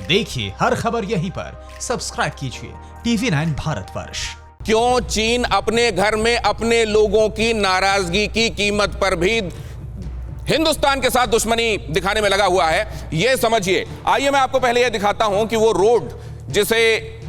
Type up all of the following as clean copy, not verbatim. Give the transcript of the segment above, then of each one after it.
देखिए हर खबर यहीं पर, सब्सक्राइब कीजिए TV9 भारतवर्ष। क्यों चीन अपने घर में अपने लोगों की नाराजगी की कीमत पर भी हिंदुस्तान के साथ दुश्मनी दिखाने में लगा हुआ है, यह समझिए। आइए मैं आपको पहले यह दिखाता हूं कि वो रोड जिसे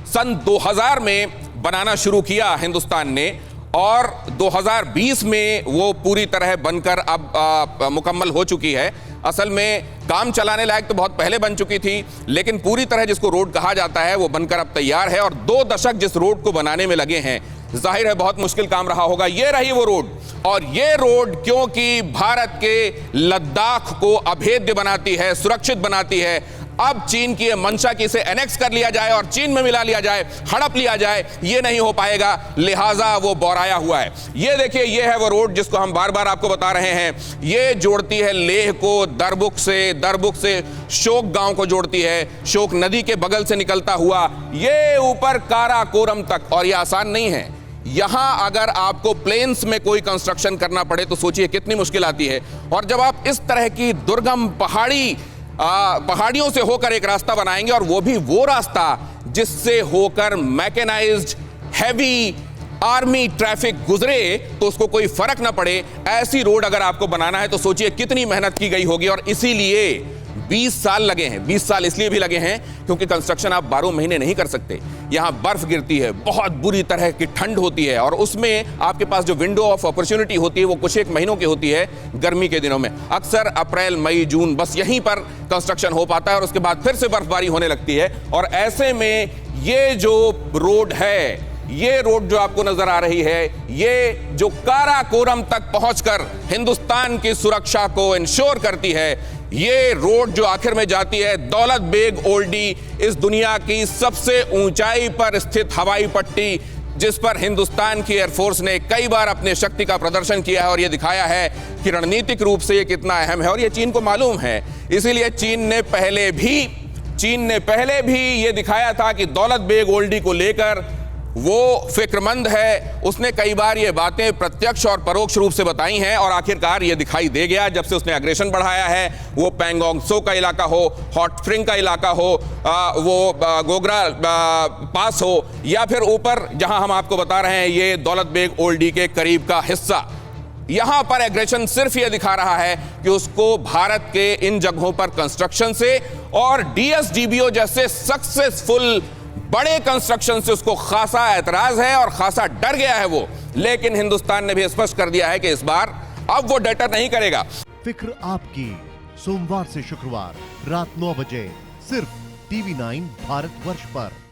सन 2000 में बनाना शुरू किया हिंदुस्तान ने और 2020 में वो पूरी तरह बनकर अब मुकम्मल हो चुकी है। असल में काम चलाने लायक तो बहुत पहले बन चुकी थी, लेकिन पूरी तरह जिसको रोड कहा जाता है वो बनकर अब तैयार है। और 2 दशक जिस रोड को बनाने में लगे हैं, जाहिर है बहुत मुश्किल काम रहा होगा। ये रही वो रोड, और ये रोड क्योंकि भारत के लद्दाख को अभेद्य बनाती है, सुरक्षित बनाती है, अब चीन की मंशा की इसे एनेक्स कर लिया जाए और चीन में मिला लिया जाए, हड़प लिया जाए, ये नहीं हो पाएगा, लिहाजा वो बोराया हुआ है। ये देखिए, ये है वो रोड जिसको हम बार बार आपको बता रहे हैं। ये जोड़ती है लेह को दरबुक से शोक गांव को जोड़ती है, शोक नदी के बगल से निकलता हुआ ये ऊपर काराकोरम तक। और ये आसान नहीं है। यहां अगर आपको प्लेन्स में कोई कंस्ट्रक्शन करना पड़े तो सोचिए कितनी मुश्किल आती है। और जब आप इस तरह की दुर्गम पहाड़ियों से होकर एक रास्ता बनाएंगे, और वो भी वो रास्ता जिससे होकर मैकेनाइज्ड हैवी आर्मी ट्रैफिक गुजरे तो उसको कोई फर्क ना पड़े, ऐसी रोड अगर आपको बनाना है तो सोचिए कितनी मेहनत की गई होगी। और इसीलिए 20 साल लगे हैं। 20 साल इसलिए भी लगे हैं क्योंकि कंस्ट्रक्शन आप 12 महीने नहीं कर सकते। यहां बर्फ गिरती है, बहुत बुरी तरह की ठंड होती है, और उसमें आपके पास जो विंडो ऑफ अपॉर्चुनिटी होती है वो कुछ एक महीनों की होती है गर्मी के दिनों में। अक्सर अप्रैल, मई, जून, बस यहीं पर कंस्ट्रक्शन हो पाता है और उसके बाद फिर से बर्फबारी होने लगती है। और ऐसे में ये जो रोड है, ये रोड जो आपको नजर आ रही है, ये जो काराकोरम तक पहुंचकर हिंदुस्तान की सुरक्षा को इंश्योर करती है, ये रोड जो आखिर में जाती है दौलत बेग ओल्डी, इस दुनिया की सबसे ऊंचाई पर स्थित हवाई पट्टी, जिस पर हिंदुस्तान की एयरफोर्स ने कई बार अपने शक्ति का प्रदर्शन किया है और यह दिखाया है कि रणनीतिक रूप से ये कितना अहम है। और ये चीन को मालूम है, इसीलिए चीन ने पहले भी ये दिखाया था कि दौलत बेग ओल्डी को लेकर वो फिक्रमंद है। उसने कई बार ये बातें प्रत्यक्ष और परोक्ष रूप से बताई हैं और आखिरकार ये दिखाई दे गया जब से उसने अग्रेशन बढ़ाया है। वो पैंगोंग त्सो का इलाका हो, हॉट स्प्रिंग का इलाका हो, वो गोगरा पास हो, या फिर ऊपर जहां हम आपको बता रहे हैं ये दौलत बेग ओल्डी के करीब का हिस्सा। यहां पर एग्रेशन सिर्फ यह दिखा रहा है कि उसको भारत के इन जगहों पर कंस्ट्रक्शन से और DSDBO जैसे सक्सेसफुल बड़े कंस्ट्रक्शन से उसको खासा एतराज है और खासा डर गया है वो। लेकिन हिंदुस्तान ने भी स्पष्ट कर दिया है कि इस बार अब वो डटर नहीं करेगा। फिक्र आपकी, सोमवार से शुक्रवार रात 9 बजे सिर्फ TV9 भारतवर्ष पर।